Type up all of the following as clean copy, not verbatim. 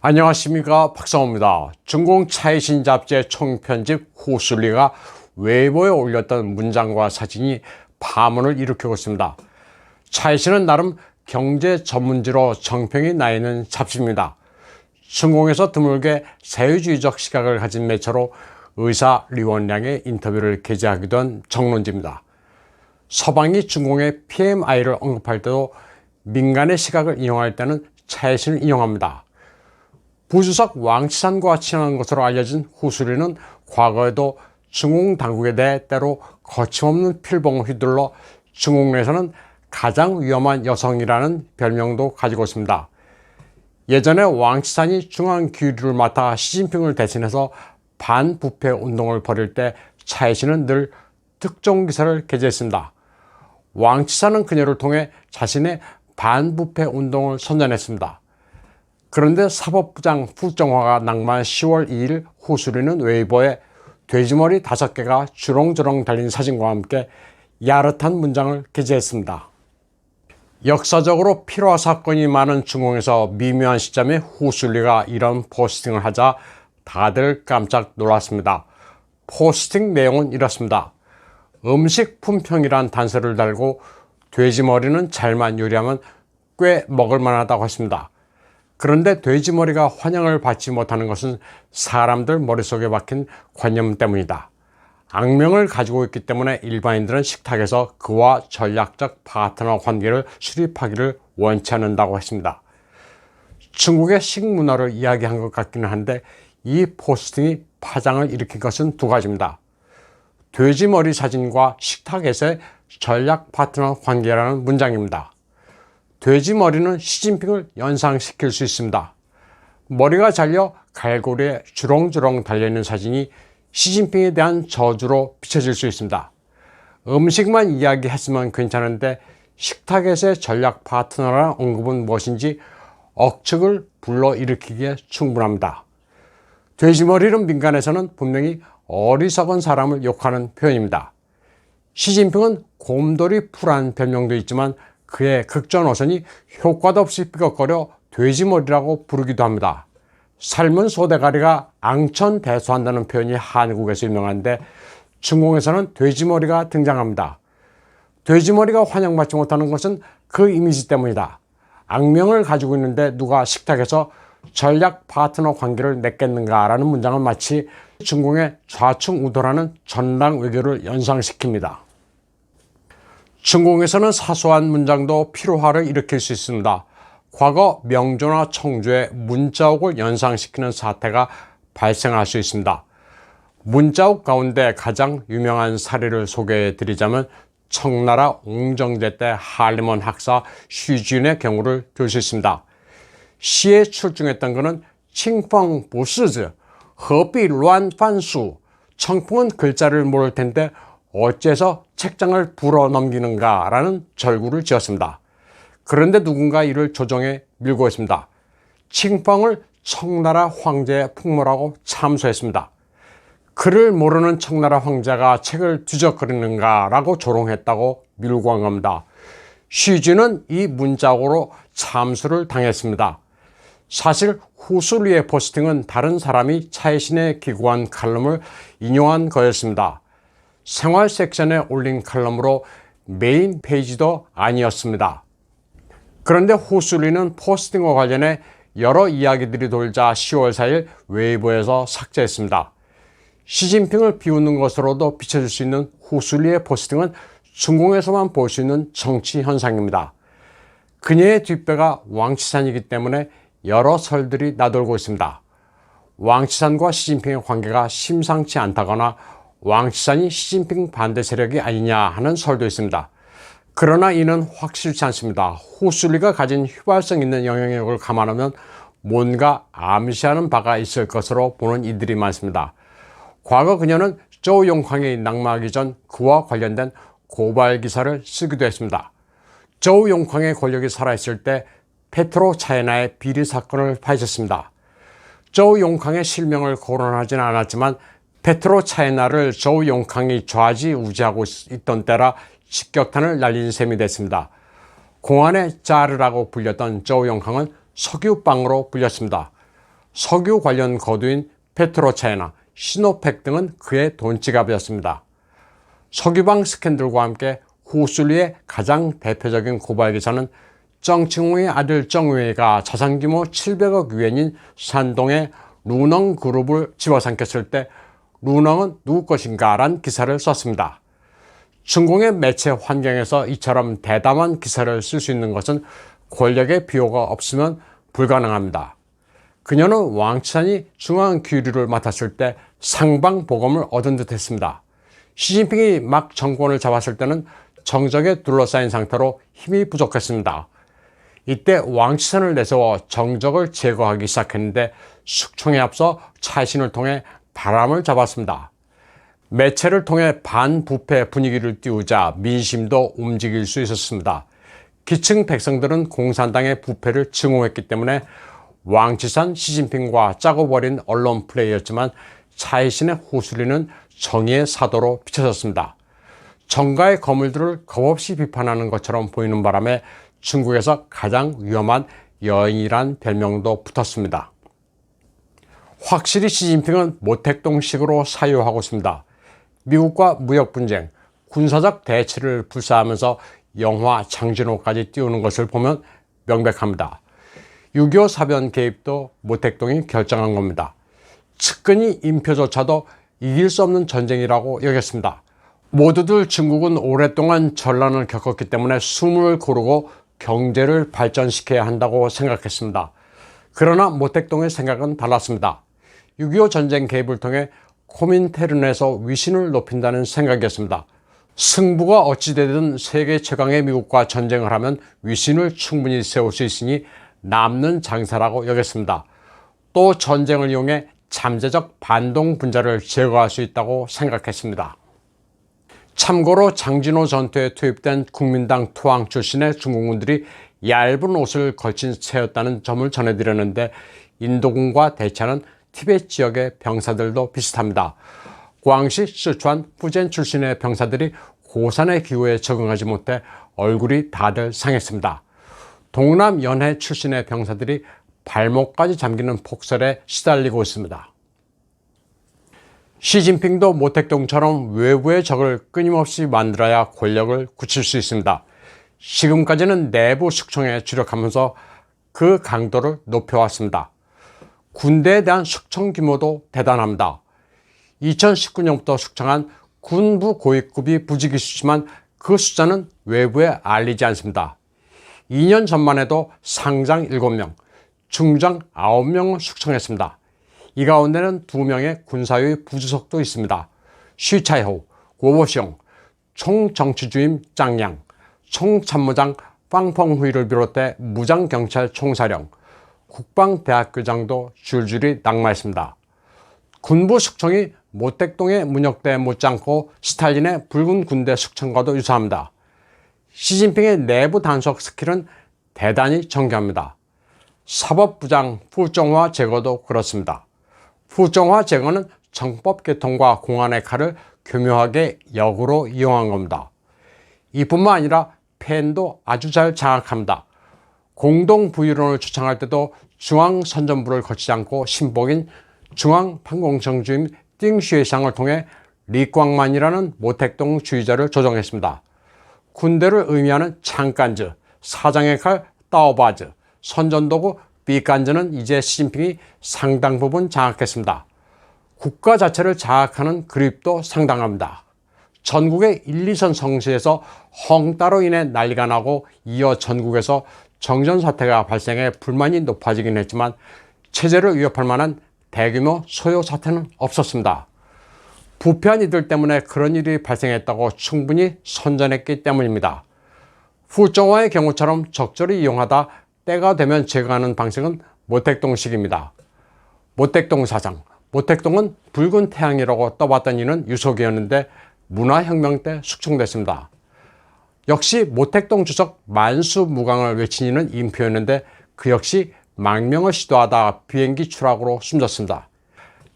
안녕하십니까, 박상호입니다. 중공 차이신 잡지의 총편집 후술리가 웨이보에 올렸던 문장과 사진이 파문을 일으키고 있습니다. 차이신은 나름 경제 전문지로 정평이 나 있는 잡지입니다. 중공에서 드물게 자유주의적 시각을 가진 매체로 의사 리원량의 인터뷰를 게재하기도 한 정론지입니다. 서방이 중공의 PMI를 언급할 때도 민간의 시각을 인용할 때는 차이신을 인용합니다. 부주석 왕치산과 친한 것으로 알려진 후술리는 과거에도 중공 당국에 대해 때로 거침없는 필봉을 휘둘러 중공 내에서는 가장 위험한 여성이라는 별명도 가지고 있습니다. 예전에 왕치산이 중앙규류를 맡아 시진핑을 대신해서 반부패 운동을 벌일 때 차이신은 늘 특종 기사를 게재했습니다. 왕치산은 그녀를 통해 자신의 반부패 운동을 선전했습니다. 그런데 사법부장 풀정화가 낙마한 10월 2일 후술리는 웨이보에 돼지머리 5개가 주렁주렁 달린 사진과 함께 야릇한 문장을 게재했습니다. 역사적으로 필화 사건이 많은 중공에서 미묘한 시점에 후술리가 이런 포스팅을 하자 다들 깜짝 놀랐습니다. 포스팅 내용은 이렇습니다. 음식 품평이란 단서를 달고 돼지머리는 잘만 요리하면 꽤 먹을만하다고 했습니다. 그런데 돼지머리가 환영을 받지 못하는 것은 사람들 머릿속에 박힌 관념 때문이다. 악명을 가지고 있기 때문에 일반인들은 식탁에서 그와 전략적 파트너 관계를 수립하기를 원치 않는다고 했습니다. 중국의 식문화를 이야기한 것 같기는 한데 이 포스팅이 파장을 일으킨 것은 두 가지입니다. 돼지머리 사진과 식탁에서의 전략 파트너 관계라는 문장입니다. 돼지머리는 시진핑을 연상시킬 수 있습니다. 머리가 잘려 갈고리에 주렁주렁 달려있는 사진이 시진핑에 대한 저주로 비춰질 수 있습니다. 음식만 이야기했으면 괜찮은데 식탁에서의 전략 파트너라는 언급은 무엇인지 억측을 불러일으키기에 충분합니다. 돼지머리는 민간에서는 분명히 어리석은 사람을 욕하는 표현입니다. 시진핑은 곰돌이 풀한 별명도 있지만 그의 극전호선이 효과도 없이 삐걱거려 돼지머리라고 부르기도 합니다. 삶은 소대가리가 앙천대소한다는 표현이 한국에서 유명한데 중공에서는 돼지머리가 등장합니다. 돼지머리가 환영받지 못하는 것은 그 이미지 때문이다. 악명을 가지고 있는데 누가 식탁에서 전략 파트너 관계를 맺겠는가라는 문장은 마치 중공의 좌충우돌하는 전당 외교를 연상시킵니다. 중공에서는 사소한 문장도 피로화를 일으킬 수 있습니다. 과거 명조나 청조의 문자옥을 연상시키는 사태가 발생할 수 있습니다. 문자옥 가운데 가장 유명한 사례를 소개해 드리자면 청나라 옹정제 때 한림원 학사 슈준의 경우를 들 수 있습니다. 시에 출중했던 그는 칭펑 보스즈, 허비 乱翻书, 청풍은 글자를 모를 텐데 어째서 책장을 불어넘기는가 라는 절구를 지었습니다. 그런데 누군가 이를 조정해 밀고 있습니다. 칭펑을 청나라 황제의 풍모라고 참소했습니다. 글을 모르는 청나라 황제가 책을 뒤적거리는가 라고 조롱했다고 밀고 간 겁니다. 쉬쥐는 이 문자고로 참수를 당했습니다. 사실 후술리의 포스팅은 다른 사람이 차이신에 기고한 칼럼을 인용한 거였습니다. 생활 섹션에 올린 칼럼으로 메인 페이지도 아니었습니다. 그런데 후술리는 포스팅과 관련해 여러 이야기들이 돌자 10월 4일 웨이보에서 삭제했습니다. 시진핑을 비웃는 것으로도 비춰질 수 있는 후술리의 포스팅은 중공에서만 볼 수 있는 정치 현상입니다. 그녀의 뒷배가 왕치산이기 때문에 여러 설들이 나돌고 있습니다. 왕치산과 시진핑의 관계가 심상치 않다거나 왕치산이 시진핑 반대 세력이 아니냐 하는 설도 있습니다. 그러나 이는 확실치 않습니다. 후술리가 가진 휘발성 있는 영향력을 감안하면 뭔가 암시하는 바가 있을 것으로 보는 이들이 많습니다. 과거 그녀는 조용황이 낙마하기 전 그와 관련된 고발 기사를 쓰기도 했습니다. 조용황의 권력이 살아있을 때 페트로 차이나의 비리 사건을 파헤쳤습니다. 조용황의 실명을 거론하지는 않았지만 페트로 차이나를 조용황이 좌지우지하고 있던 때라 직격탄을 날린 셈이 됐습니다. 공안의 짜르라고 불렸던 조용황은 석유빵으로 불렸습니다. 석유 관련 거두인 페트로차이나, 시노펙 등은 그의 돈지갑이었습니다. 석유방 스캔들과 함께 호술리의 가장 대표적인 고발 기사는 정칭웅의 아들 정웨이가 자산규모 700억 위엔인 산동의 루넝 그룹을 집어삼켰을 때 루넝은 누구 것인가 란 기사를 썼습니다. 중공의 매체 환경에서 이처럼 대담한 기사를 쓸 수 있는 것은 권력의 비호가 없으면 불가능합니다. 그녀는 왕치산이 중앙 규류를 맡았을 때 상방보검을 얻은 듯 했습니다. 시진핑이 막 정권을 잡았을 때는 정적에 둘러싸인 상태로 힘이 부족했습니다. 이때 왕치산을 내세워 정적을 제거하기 시작했는데 숙청에 앞서 차이신을 통해 바람을 잡았습니다. 매체를 통해 반부패 분위기를 띄우자 민심도 움직일 수 있었습니다. 기층 백성들은 공산당의 부패를 증오했기 때문에 왕치산, 시진핑과 짜고 버린 언론 플레이였지만 차이신의 호술리는 정의의 사도로 비춰졌습니다. 정가의 거물들을 겁없이 비판하는 것처럼 보이는 바람에 중국에서 가장 위험한 여인이란 별명도 붙었습니다. 확실히 시진핑은 모택동식으로 사유하고 있습니다. 미국과 무역 분쟁, 군사적 대치를 불사하면서 영화 장진호까지 띄우는 것을 보면 명백합니다. 6.25 사변 개입도 모택동이 결정한 겁니다. 측근이 인표조차도 이길 수 없는 전쟁이라고 여겼습니다. 모두들 중국은 오랫동안 전란을 겪었기 때문에 수문을 고르고 경제를 발전시켜야 한다고 생각했습니다. 그러나 모택동의 생각은 달랐습니다. 6.25 전쟁 개입을 통해 코민테른에서 위신을 높인다는 생각이었습니다. 승부가 어찌되든 세계 최강의 미국과 전쟁을 하면 위신을 충분히 세울 수 있으니 남는 장사라고 여겼습니다. 또 전쟁을 이용해 잠재적 반동 분자를 제거할 수 있다고 생각했습니다. 참고로 장진호 전투에 투입된 국민당 투항 출신의 중공군들이 얇은 옷을 걸친 채였다는 점을 전해드렸는데 인도군과 대치하는 티베트 지역의 병사들도 비슷합니다. 광시, 시추안, 푸젠 출신의 병사들이 고산의 기후에 적응하지 못해 얼굴이 다들 상했습니다. 동남 연해 출신의 병사들이 발목까지 잠기는 폭설에 시달리고 있습니다. 시진핑도 모택동처럼 외부의 적을 끊임없이 만들어야 권력을 굳힐 수 있습니다. 지금까지는 내부 숙청에 주력하면서 그 강도를 높여왔습니다. 군대에 대한 숙청 규모도 대단합니다. 2019년부터 숙청한 군부 고위급이 부지기수지만 그 숫자는 외부에 알리지 않습니다. 2년 전만 해도 상장 7명, 중장 9명을 숙청했습니다. 이 가운데는 2명의 군사위 부주석도 있습니다. 쉬차이호, 고보시용, 총정치주임 짱양, 총참모장 빵펑후이를 비롯해 무장경찰 총사령, 국방대학교장도 줄줄이 낙마했습니다. 군부 숙청이 모택동의 문혁대 못지않고 스탈린의 붉은 군대 숙청과도 유사합니다. 시진핑의 내부 단속 스킬은 대단히 정교합니다. 사법부장 푸정화 제거도 그렇습니다. 푸정화 제거는 정법 개통과 공안의 칼을 교묘하게 역으로 이용한 겁니다. 이뿐만 아니라 펜도 아주 잘 장악합니다. 공동부유론을 주창할 때도 중앙선전부를 거치지 않고 신복인 중앙판공성주임 띵슈에상을 통해 리광만이라는 모택동 주의자를 조정했습니다. 군대를 의미하는 창간즈, 사장의 칼 따오바즈, 선전도구 비간즈는 이제 시진핑이 상당 부분 장악했습니다. 국가 자체를 장악하는 그립도 상당합니다. 전국의 1, 2선 성시에서 헝따로 인해 난리가 나고 이어 전국에서 정전 사태가 발생해 불만이 높아지긴 했지만 체제를 위협할 만한 대규모 소요 사태는 없었습니다. 부패한 이들 때문에 그런 일이 발생했다고 충분히 선전했기 때문입니다. 후정화의 경우처럼 적절히 이용하다 때가 되면 제거하는 방식은 모택동식입니다. 모택동 사장, 모택동은 붉은 태양이라고 떠봤던 이는 유속이었는데 문화혁명 때 숙청됐습니다. 역시 모택동 주석 만수무강을 외친 이는 인표였는데 그 역시 망명을 시도하다 비행기 추락으로 숨졌습니다.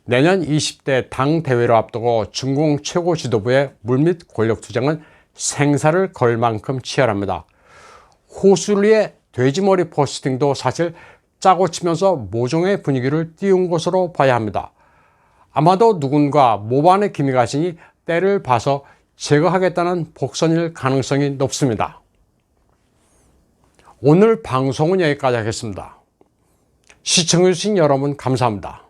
내년 20대 당 대회를 앞두고 중공 최고 지도부의 물밑 권력 투쟁은 생사를 걸 만큼 치열합니다. 호술리의 돼지머리 포스팅도 사실 짜고 치면서 모종의 분위기를 띄운 것으로 봐야 합니다. 아마도 누군가 모반의 기미가 있으니 때를 봐서 제거하겠다는 복선일 가능성이 높습니다. 오늘 방송은 여기까지 하겠습니다. 시청해주신 여러분 감사합니다.